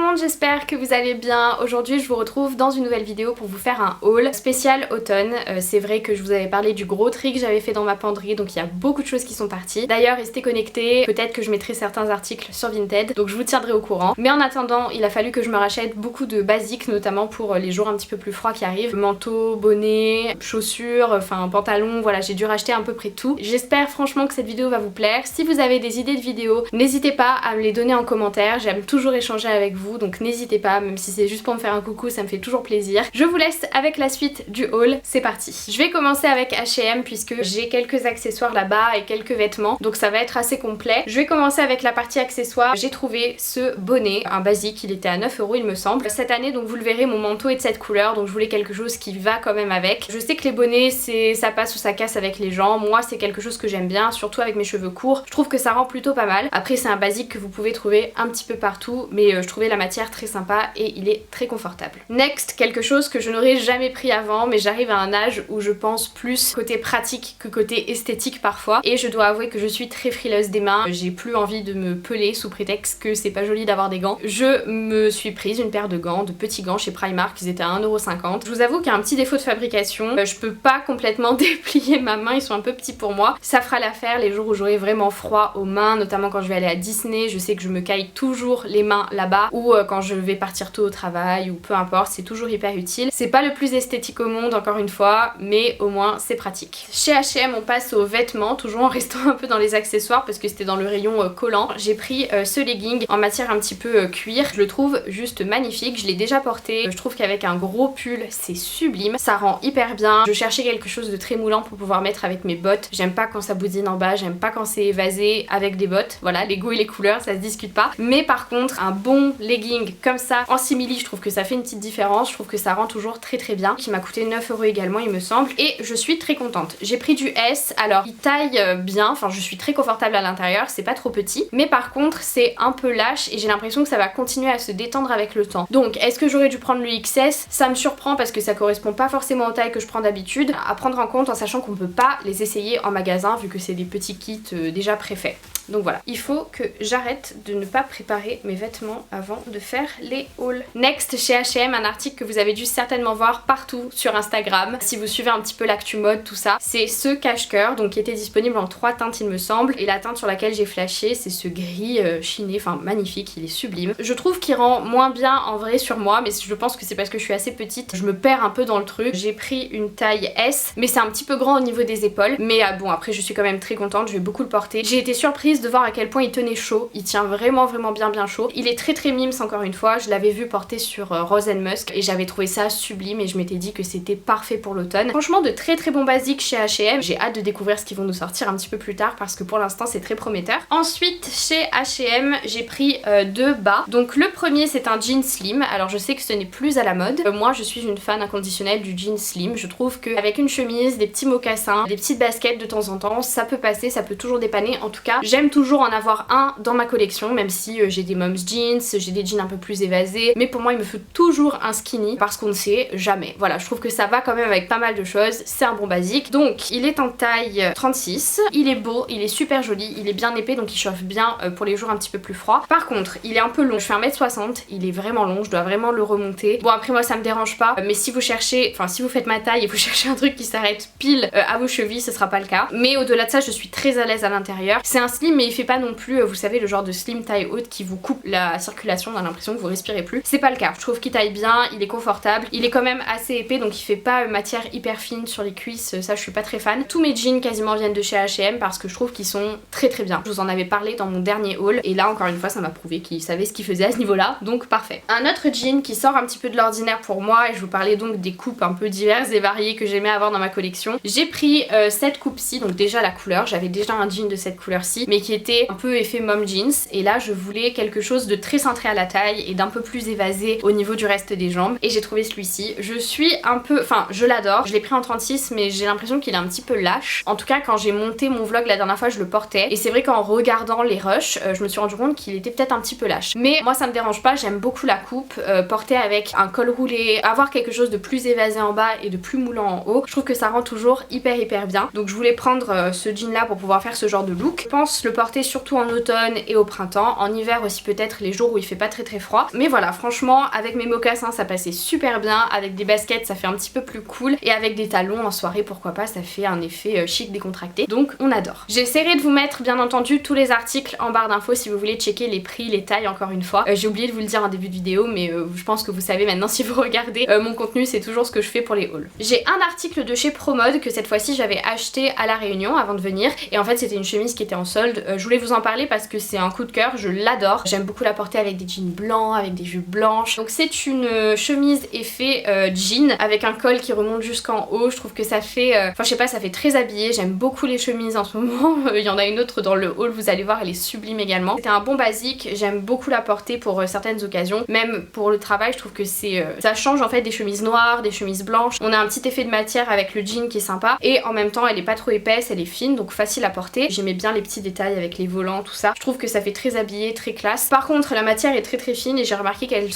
monde, j'espère que vous allez bien. Aujourd'hui je vous retrouve dans une nouvelle vidéo pour vous faire un haul spécial automne. C'est vrai que je vous avais parlé du gros tri que j'avais fait dans ma penderie, donc il y a beaucoup de choses qui sont parties. D'ailleurs restez connectés, peut-être que je mettrai certains articles sur Vinted, donc je vous tiendrai au courant. Mais en attendant, il a fallu que je me rachète beaucoup de basiques, notamment pour les jours un petit peu plus froids qui arrivent. Manteau, bonnet, chaussures, enfin pantalon, voilà, j'ai dû racheter à peu près tout. J'espère franchement que cette vidéo va vous plaire. Si vous avez des idées de vidéos, n'hésitez pas à me les donner en commentaire. J'aime toujours échanger avec vous, donc n'hésitez pas, même si c'est juste pour me faire un coucou, ça me fait toujours plaisir. Je vous laisse avec la suite du haul, c'est parti. Je vais commencer avec H&M puisque j'ai quelques accessoires là-bas et quelques vêtements, donc ça va être assez complet. Je vais commencer avec la partie accessoires. J'ai trouvé ce bonnet, un basique, il était à 9 € il me semble. Cette année, donc vous le verrez, mon manteau est de cette couleur, donc je voulais quelque chose qui va quand même avec. Je sais que les bonnets, ça passe ou ça casse avec les gens. Moi, c'est quelque chose que j'aime bien, surtout avec mes cheveux courts. Je trouve que ça rend plutôt pas mal. Après, c'est un basique que vous pouvez trouver un petit peu partout, mais je trouvais la matière très sympa et il est très confortable. Next, quelque chose que je n'aurais jamais pris avant, mais j'arrive à un âge où je pense plus côté pratique que côté esthétique parfois, et je dois avouer que je suis très frileuse des mains. J'ai plus envie de me peler sous prétexte que c'est pas joli d'avoir des gants. Je me suis prise une paire de gants, de petits gants chez Primark, ils étaient à 1,50 €. Je vous avoue qu'il y a un petit défaut de fabrication, je peux pas complètement déplier ma main, ils sont un peu petits pour moi. Ça fera l'affaire les jours où j'aurai vraiment froid aux mains, notamment quand je vais aller à Disney. Je sais que je me caille toujours les mains là-bas, ou quand je vais partir tôt au travail, ou peu importe, c'est toujours hyper utile. C'est pas le plus esthétique au monde encore une fois, mais au moins c'est pratique. Chez H&M on passe aux vêtements, toujours en restant un peu dans les accessoires parce que c'était dans le rayon collant. J'ai pris ce legging en matière un petit peu cuir, je le trouve juste magnifique, je l'ai déjà porté, je trouve qu'avec un gros pull c'est sublime, ça rend hyper bien. Je cherchais quelque chose de très moulant pour pouvoir mettre avec mes bottes, j'aime pas quand ça boudine en bas, j'aime pas quand c'est évasé avec des bottes, voilà, les goûts et les couleurs ça se discute pas, mais par contre un bon legging comme ça en simili, je trouve que ça fait une petite différence, je trouve que ça rend toujours très très bien, qui m'a coûté 9 € également il me semble, et je suis très contente. J'ai pris du S, alors il taille bien, enfin je suis très confortable à l'intérieur, c'est pas trop petit, mais par contre c'est un peu lâche et j'ai l'impression que ça va continuer à se détendre avec le temps. Donc est-ce que j'aurais dû prendre le XS? Ça me surprend parce que ça correspond pas forcément aux tailles que je prends d'habitude, à prendre en compte en sachant qu'on peut pas les essayer en magasin vu que c'est des petits kits déjà préfaits. Donc voilà, il faut que j'arrête de ne pas préparer mes vêtements avant de faire les hauls. Next, chez H&M, un article que vous avez dû certainement voir partout sur Instagram, si vous suivez un petit peu l'actu mode, tout ça, c'est ce cache-cœur, donc qui était disponible en 3 teintes il me semble, et la teinte sur laquelle j'ai flashé, c'est ce gris chiné, enfin magnifique, il est sublime. Je trouve qu'il rend moins bien en vrai sur moi, mais je pense que c'est parce que je suis assez petite, je me perds un peu dans le truc. J'ai pris une taille S, mais c'est un petit peu grand au niveau des épaules, mais bon après je suis quand même très contente, je vais beaucoup le porter. J'ai été surprise de voir à quel point il tenait chaud, il tient vraiment bien chaud. Il est très mimes encore une fois, je l'avais vu porter sur Rose Musk et j'avais trouvé ça sublime et je m'étais dit que c'était parfait pour l'automne. Franchement de très bons basiques chez H&M, j'ai hâte de découvrir ce qu'ils vont nous sortir un petit peu plus tard parce que pour l'instant c'est très prometteur. Ensuite chez H&M j'ai pris deux bas, donc le premier c'est un jean slim, alors je sais que ce n'est plus à la mode, moi je suis une fan inconditionnelle du jean slim, je trouve qu'avec une chemise, des petits mocassins, des petites baskets de temps en temps, ça peut passer, ça peut toujours dépanner. En tout cas j'aime toujours en avoir un dans ma collection, même si j'ai des mom's jeans, j'ai des jeans un peu plus évasés, mais pour moi il me faut toujours un skinny parce qu'on ne sait jamais. Voilà, je trouve que ça va quand même avec pas mal de choses, c'est un bon basique. Donc il est en taille 36, il est beau, il est super joli, il est bien épais donc il chauffe bien pour les jours un petit peu plus froids. Par contre il est un peu long, je fais 1m60, il est vraiment long, je dois vraiment le remonter. Bon après moi ça me dérange pas, mais si vous cherchez, enfin si vous faites ma taille et vous cherchez un truc qui s'arrête pile à vos chevilles, ce sera pas le cas. Mais au-delà de ça je suis très à l'aise à l'intérieur. C'est un slim mais il fait pas non plus, vous savez, le genre de slim taille haute qui vous coupe la circulation, on a l'impression que vous respirez plus. C'est pas le cas, je trouve qu'il taille bien, il est confortable, il est quand même assez épais donc il fait pas matière hyper fine sur les cuisses, ça je suis pas très fan. Tous mes jeans quasiment viennent de chez H&M parce que je trouve qu'ils sont très bien. Je vous en avais parlé dans mon dernier haul et là encore une fois ça m'a prouvé qu'ils savaient ce qu'ils faisaient à ce niveau là, donc parfait. Un autre jean qui sort un petit peu de l'ordinaire pour moi, et je vous parlais donc des coupes un peu diverses et variées que j'aimais avoir dans ma collection. J'ai pris cette coupe-ci, donc déjà la couleur, j'avais déjà un jean de cette couleur-ci mais qui était un peu effet mom jeans, et là je voulais quelque chose de très centré à la taille et d'un peu plus évasé au niveau du reste des jambes, et j'ai trouvé celui-ci. Je suis un peu, enfin je l'adore, je l'ai pris en 36 mais j'ai l'impression qu'il est un petit peu lâche. En tout cas quand j'ai monté mon vlog la dernière fois je le portais, et c'est vrai qu'en regardant les rushs je me suis rendu compte qu'il était peut-être un petit peu lâche, mais moi ça me dérange pas, j'aime beaucoup la coupe, porter avec un col roulé, avoir quelque chose de plus évasé en bas et de plus moulant en haut, je trouve que ça rend toujours hyper bien. Donc je voulais prendre ce jean là pour pouvoir faire ce genre de look. Je pense le portais surtout en automne et au printemps, en hiver aussi peut-être les jours où il fait pas très froid. Mais voilà, franchement avec mes mocassins ça passait super bien, avec des baskets ça fait un petit peu plus cool et avec des talons en soirée pourquoi pas, ça fait un effet chic décontracté, donc on adore. J'essaierai de vous mettre bien entendu tous les articles en barre d'infos si vous voulez checker les prix, les tailles encore une fois. J'ai oublié de vous le dire en début de vidéo mais je pense que vous savez maintenant si vous regardez mon contenu, c'est toujours ce que je fais pour les hauls. J'ai un article de chez Promode que cette fois-ci j'avais acheté à La Réunion avant de venir et en fait c'était une chemise qui était en solde. Je voulais vous en parler parce que c'est un coup de cœur, je l'adore. J'aime beaucoup la porter avec des jeans blancs, avec des jupes blanches. Donc c'est une chemise effet jean avec un col qui remonte jusqu'en haut. Je trouve que ça fait, enfin je sais pas, ça fait très habillé. J'aime beaucoup les chemises en ce moment. Il y en a une autre dans le haul, vous allez voir, elle est sublime également. C'était un bon basique, j'aime beaucoup la porter pour certaines occasions. Même pour le travail, je trouve que c'est ça change en fait des chemises noires, des chemises blanches. On a un petit effet de matière avec le jean qui est sympa et en même temps elle est pas trop épaisse, elle est fine donc facile à porter. J'aimais bien les petits détails avec les volants, tout ça. Je trouve que ça fait très habillé, très classe. Par contre la matière est très fine et j'ai remarqué qu'elle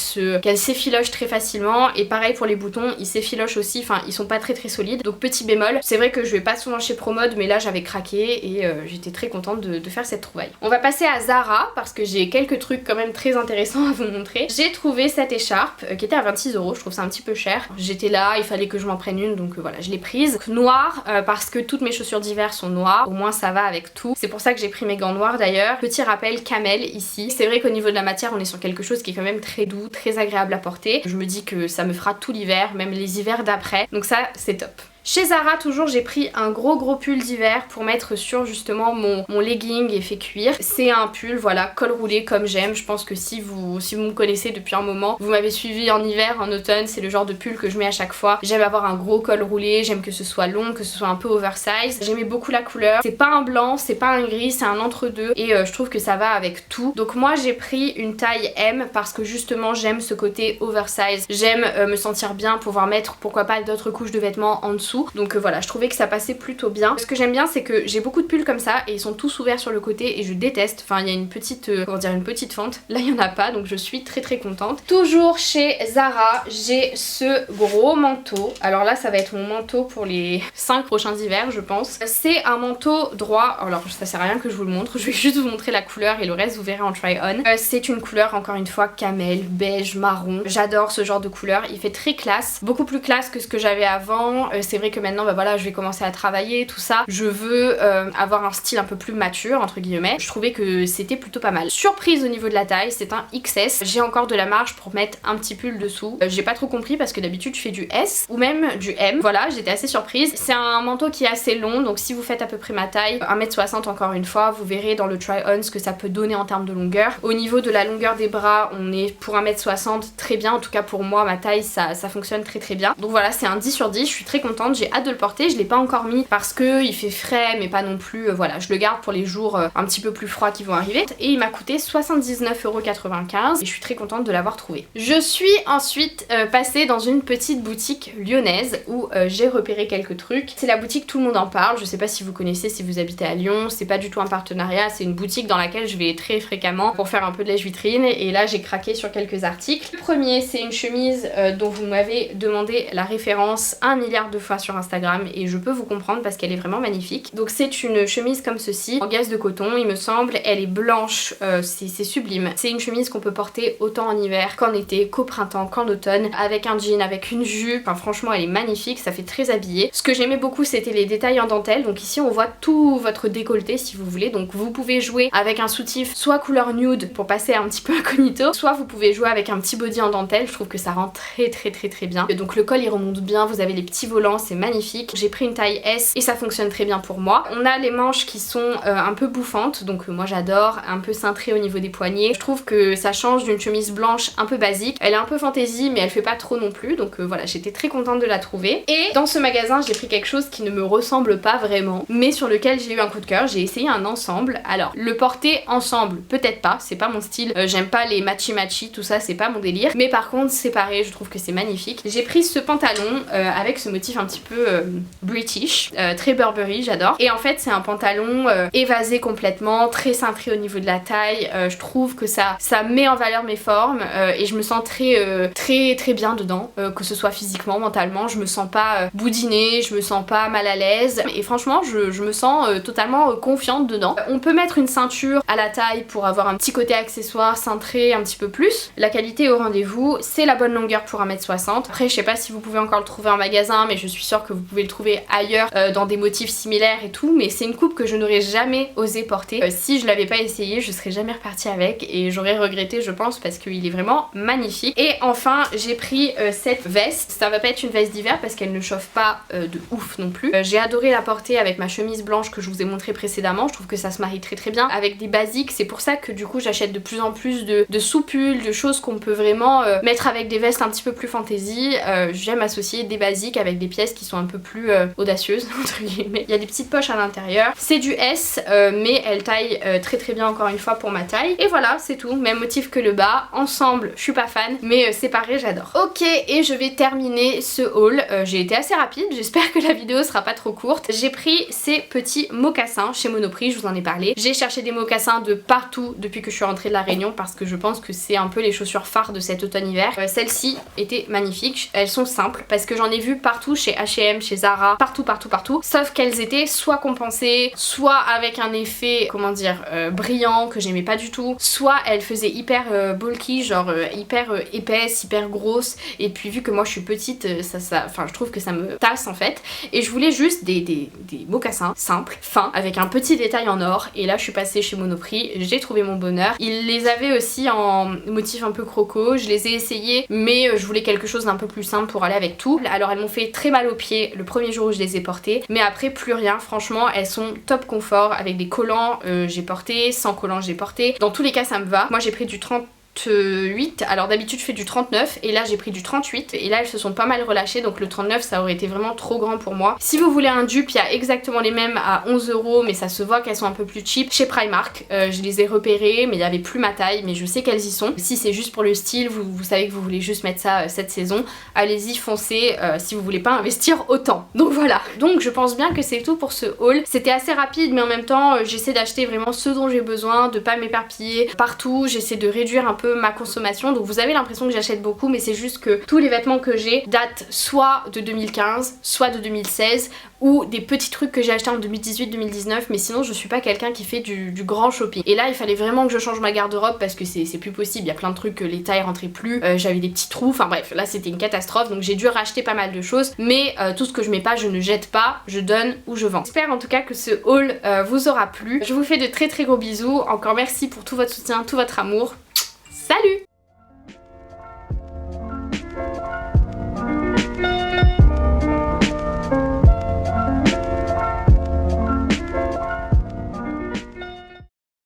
s'effiloche très facilement et pareil pour les boutons, ils s'effilochent aussi, enfin ils sont pas très solides. Donc petit bémol, c'est vrai que je vais pas souvent chez Promode mais là j'avais craqué et j'étais très contente de faire cette trouvaille. On va passer à Zara parce que j'ai quelques trucs quand même très intéressants à vous montrer. J'ai trouvé cette écharpe qui était à 26 €, je trouve ça un petit peu cher. J'étais là, il fallait que je m'en prenne une donc voilà, je l'ai prise. Noire parce que toutes mes chaussures d'hiver sont noires, au moins ça va avec tout. C'est pour ça que j'ai pris mes gants noirs d'ailleurs. Petit rappel camel ici. C'est vrai qu'au niveau de la matière on est sur quelque chose qui est quand même très doux, très agréable à porter. Je me dis que ça me fera tout l'hiver, même les hivers d'après. Donc ça c'est top. Chez Zara toujours j'ai pris un gros pull d'hiver pour mettre sur justement mon legging effet cuir. C'est un pull voilà col roulé comme j'aime. Je pense que si vous me connaissez depuis un moment, vous m'avez suivi en hiver, en automne, c'est le genre de pull que je mets à chaque fois. J'aime avoir un gros col roulé, j'aime que ce soit long, que ce soit un peu oversize. J'aimais beaucoup la couleur. C'est pas un blanc, c'est pas un gris, c'est un entre-deux et je trouve que ça va avec tout. Donc moi j'ai pris une taille M parce que justement j'aime ce côté oversize. J'aime me sentir bien, pouvoir mettre pourquoi pas d'autres couches de vêtements en dessous. Donc voilà, je trouvais que ça passait plutôt bien. Ce que j'aime bien c'est que j'ai beaucoup de pulls comme ça et ils sont tous ouverts sur le côté et je déteste. Enfin il y a une petite, comment dire, une petite fente. Là il y en a pas donc je suis très contente. Toujours chez Zara, j'ai ce gros manteau. Alors là ça va être mon manteau pour les 5 prochains hivers je pense. C'est un manteau droit. Alors ça sert à rien que je vous le montre. Je vais juste vous montrer la couleur et le reste vous verrez en try on. C'est une couleur encore une fois camel, beige, marron. J'adore ce genre de couleur. Il fait très classe. Beaucoup plus classe que ce que j'avais avant. C'est vrai que maintenant bah voilà je vais commencer à travailler tout ça, je veux avoir un style un peu plus mature entre guillemets. Je trouvais que c'était plutôt pas mal. Surprise au niveau de la taille, c'est un XS. J'ai encore de la marge pour mettre un petit pull dessous. J'ai pas trop compris parce que d'habitude je fais du S ou même du M. Voilà, j'étais assez surprise. C'est un manteau qui est assez long donc si vous faites à peu près ma taille, 1m60 encore une fois, vous verrez dans le try on ce que ça peut donner en termes de longueur. Au niveau de la longueur des bras, on est pour 1m60 très bien, en tout cas pour moi ma taille ça fonctionne très bien. Donc voilà, c'est un 10 sur 10, je suis très contente. J'ai hâte de le porter, je l'ai pas encore mis parce que il fait frais mais pas non plus, voilà, je le garde pour les jours un petit peu plus froids qui vont arriver et il m'a coûté 79,95 € et je suis très contente de l'avoir trouvé. Je suis ensuite passée dans une petite boutique lyonnaise où j'ai repéré quelques trucs. C'est la boutique Tout le monde en parle, je sais pas si vous connaissez si vous habitez à Lyon, c'est pas du tout un partenariat, c'est une boutique dans laquelle je vais très fréquemment pour faire un peu de lèche-vitrine et là j'ai craqué sur quelques articles. Le premier c'est une chemise dont vous m'avez demandé la référence 1 milliard de fois sur Instagram et je peux vous comprendre parce qu'elle est vraiment magnifique. Donc c'est une chemise comme ceci, en gaze de coton il me semble, elle est blanche, c'est sublime. C'est une chemise qu'on peut porter autant en hiver qu'en été, qu'au printemps, qu'en automne, avec un jean, avec une jupe, enfin franchement elle est magnifique, ça fait très habillé. Ce que j'aimais beaucoup c'était les détails en dentelle, donc ici on voit tout votre décolleté si vous voulez, donc vous pouvez jouer avec un soutif soit couleur nude pour passer un petit peu incognito, soit vous pouvez jouer avec un petit body en dentelle, je trouve que ça rend très bien. Et donc le col il remonte bien, vous avez les petits volants, c'est magnifique. J'ai pris une taille S et ça fonctionne très bien pour moi. On a les manches qui sont un peu bouffantes, donc moi j'adore, un peu cintrées au niveau des poignets. Je trouve que ça change d'une chemise blanche un peu basique. Elle est un peu fantaisie mais elle fait pas trop non plus, donc voilà, j'étais très contente de la trouver. Et dans ce magasin j'ai pris quelque chose qui ne me ressemble pas vraiment, mais sur lequel j'ai eu un coup de cœur. J'ai essayé un ensemble. Alors le porter ensemble peut-être pas, c'est pas mon style, j'aime pas les matchy tout ça, c'est pas mon délire, mais par contre séparé je trouve que c'est magnifique. J'ai pris ce pantalon avec ce motif un petit peu British, très Burberry, j'adore. Et en fait c'est un pantalon évasé complètement, très cintré au niveau de la taille. Je trouve que ça met en valeur mes formes et je me sens très bien dedans, que ce soit physiquement, mentalement. Je me sens pas boudinée, je me sens pas mal à l'aise et franchement je me sens totalement confiante dedans. On peut mettre une ceinture à la taille pour avoir un petit côté accessoire cintré un petit peu plus. La qualité est au rendez-vous, c'est la bonne longueur pour 1m60. Après je sais pas si vous pouvez encore le trouver en magasin, mais je suis sûre que vous pouvez le trouver ailleurs dans des motifs similaires et tout, mais c'est une coupe que je n'aurais jamais osé porter. Si je l'avais pas essayé, je serais jamais repartie avec et j'aurais regretté je pense parce qu'il est vraiment magnifique. Et enfin j'ai pris cette veste. Ça va pas être une veste d'hiver parce qu'elle ne chauffe pas de ouf non plus. J'ai adoré la porter avec ma chemise blanche que je vous ai montré précédemment. Je trouve que ça se marie très bien avec des basiques. C'est pour ça que du coup j'achète de plus en plus de soupules, de choses qu'on peut vraiment mettre avec des vestes un petit peu plus fantaisie. J'aime associer des basiques avec des pièces qui sont un peu plus audacieuses entre guillemets. Il y a des petites poches à l'intérieur. C'est du S mais elle taille très bien encore une fois pour ma taille. Et voilà, c'est tout. Même motif que le bas. Ensemble, je suis pas fan, mais séparé, j'adore. Ok, et je vais terminer ce haul. J'ai été assez rapide, j'espère que la vidéo sera pas trop courte. J'ai pris ces petits mocassins chez Monoprix, je vous en ai parlé. J'ai cherché des mocassins de partout depuis que je suis rentrée de la Réunion parce que je pense que c'est un peu les chaussures phares de cet automne-hiver. Celles-ci étaient magnifiques, elles sont simples parce que j'en ai vu partout chez H&M, chez Zara, partout, sauf qu'elles étaient soit compensées, soit avec un effet, comment dire, brillant que j'aimais pas du tout, soit elles faisaient hyper bulky, genre hyper épaisse, hyper grosse, et puis vu que moi je suis petite, enfin je trouve que ça me tasse en fait, et je voulais juste des mocassins simples, fins, avec un petit détail en or, et là je suis passée chez Monoprix, j'ai trouvé mon bonheur. Ils les avaient aussi en motif un peu croco, je les ai essayés, mais je voulais quelque chose d'un peu plus simple pour aller avec tout. Alors elles m'ont fait très mal aux pieds le premier jour où je les ai portées, mais après plus rien, franchement elles sont top confort, avec des collants j'ai porté, sans collants j'ai porté, dans tous les cas ça me va. Moi j'ai pris du 38, alors d'habitude je fais du 39 et là j'ai pris du 38 et là elles se sont pas mal relâchées, donc le 39 ça aurait été vraiment trop grand pour moi. Si vous voulez un dupe, il y a exactement les mêmes à 11 € mais ça se voit qu'elles sont un peu plus cheap chez Primark. Je les ai repérées mais il n'y avait plus ma taille, mais je sais qu'elles y sont. Si c'est juste pour le style, vous savez que vous voulez juste mettre ça cette saison, allez-y, foncez si vous voulez pas investir autant. Donc voilà, donc je pense bien que c'est tout pour ce haul. C'était assez rapide mais en même temps j'essaie d'acheter vraiment ce dont j'ai besoin, de pas m'éparpiller partout, j'essaie de réduire un peu ma consommation, donc vous avez l'impression que j'achète beaucoup mais c'est juste que tous les vêtements que j'ai datent soit de 2015, soit de 2016 ou des petits trucs que j'ai achetés en 2018-2019, mais sinon je suis pas quelqu'un qui fait du grand shopping. Et là il fallait vraiment que je change ma garde-robe parce que c'est plus possible, il y a plein de trucs que les tailles rentraient plus, j'avais des petits trous, enfin bref, là c'était une catastrophe, donc j'ai dû racheter pas mal de choses, mais tout ce que je mets pas, je ne jette pas, je donne ou je vends. J'espère en tout cas que ce haul vous aura plu. Je vous fais de très gros bisous, encore merci pour tout votre soutien, tout votre amour. Salut!